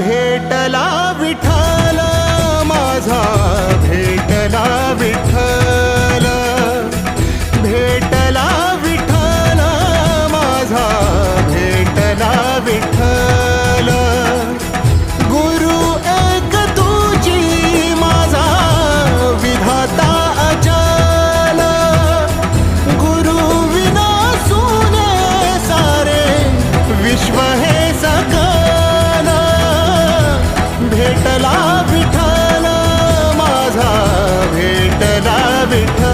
भेटला विठ्ठल माझा, भेटला विठ्ठल, भेटला विठ्ठल माझा, भेटला विठ्ठल. गुरु एक तुझी माझा विधाता अचल, गुरु विना सुने सारे विश्व हे सकल. भेटला विठ्ठल माझा, भेटला विठ्ठल.